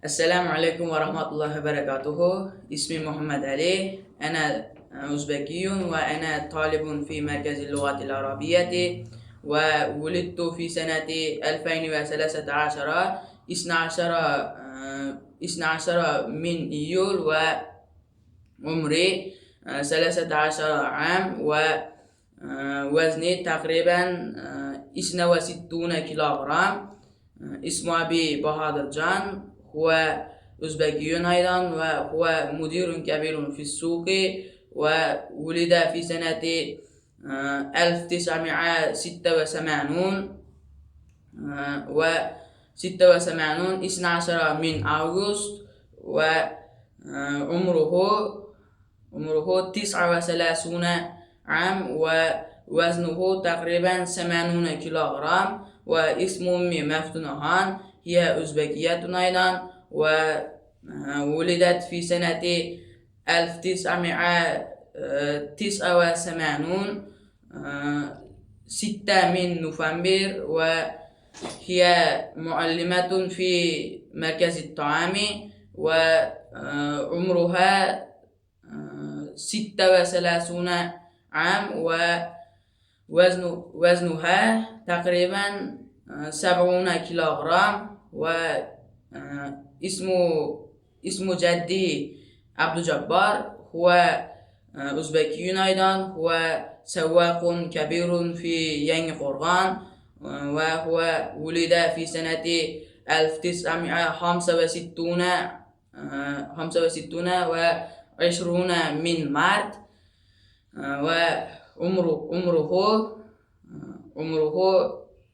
السلام عليكم ورحمة الله وبركاته. اسمي محمد علي. أنا أوزبكي وأنا طالب في مركز اللغات العربية، وولدت في سنة 2013 12 من إيول، وعمري 13 عام، ووزني تقريبا 62 كيلوغرام. اسم أبي بهادر جان، هو أوزبكي أيضا، وهو مدير كبير في السوق، وولد في سنة 1986 و86 12 من أغسطس، وعمره 39 عام، ووزنه تقريبا 80 كيلوغرام. واسم أمي مفتونهان، هي أوزبكية أيضا، وولدت في سنة 1989 6 من نوفمبر، وهي معلمة في مركز الطعام، وعمرها 36 عام، ووزنها تقريبا 70 كيلوغرام. اسم جدي عبد الجبار، هو أوزبكي أيضا، هو سواق كبير في ينغ قرغان، وهو ولد في سنة 1965 و20 من مارس، وعمره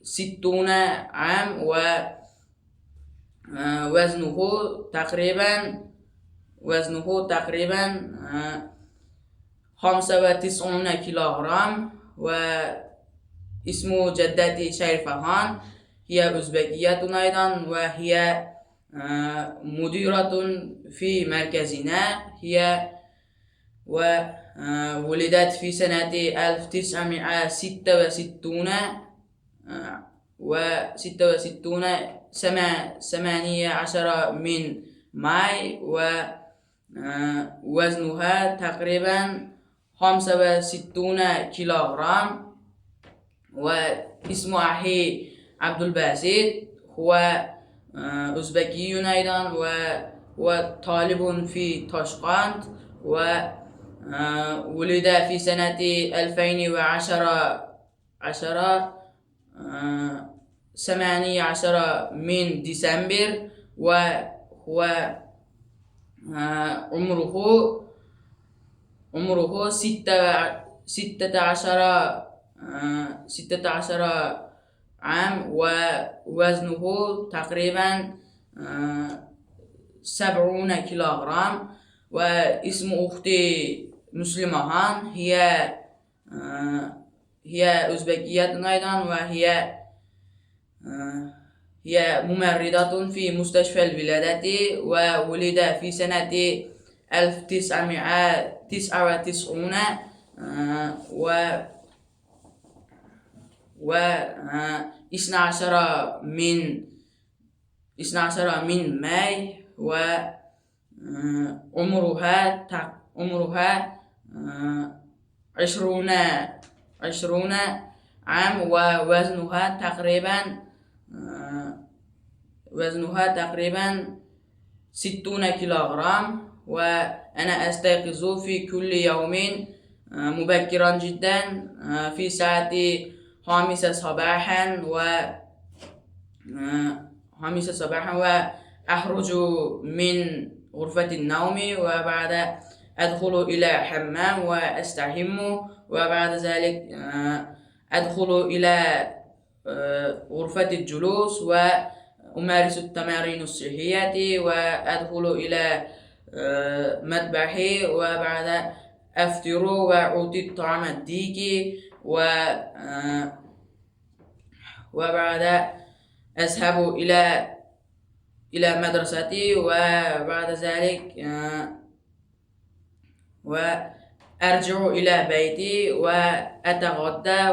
60 عام، ووزنه تقريبا 95 كيلوغرام. واسم جدتي شريفهان، هي أوزبكية أيضا، وهي مديرة في مركزنا. وولدت في سنة 1966 18 من ماي، ووزنها تقريبا 65 كيلوغرام. واسم أخي عبد الباسط، هو أوزبكي أيضا، وهو طالب في طاشقند، وولد في سنة 2010 18 من ديسمبر، وهو عمره 16 عام، ووزنه تقريبا 70 كيلوغرام. واسم أختي مسلمهان، هي أوزبكية أيضا، وهي ممرضة في مستشفى الولادة، وولد في سنة 1999 و12 من ماي، وعمرها 20 عام، ووزنها تقريبا 60 كيلوغرام. وأنا أستيقظ في كل يوم مبكرا جدا في الساعة 5 صباحا، وأخرج من غرفة النوم، وبعد أدخل إلى حمام وأستحم، وبعد ذلك أدخل إلى غرفة الجلوس وأمارس التمارين الصحية، وأدخل إلى مطبخي، وبعد أفطر وأعطي الطعام الديك، وبعد أذهب إلى مدرستي، وبعد ذلك وأرجع إلى بيتي وأتغدى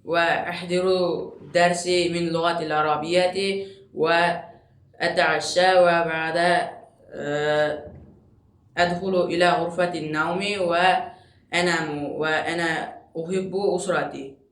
وأحضر درسي من اللغة العربية، أتعشى وبعد أدخل إلى غرفة النوم وأنام وأنا أحب أسرتي.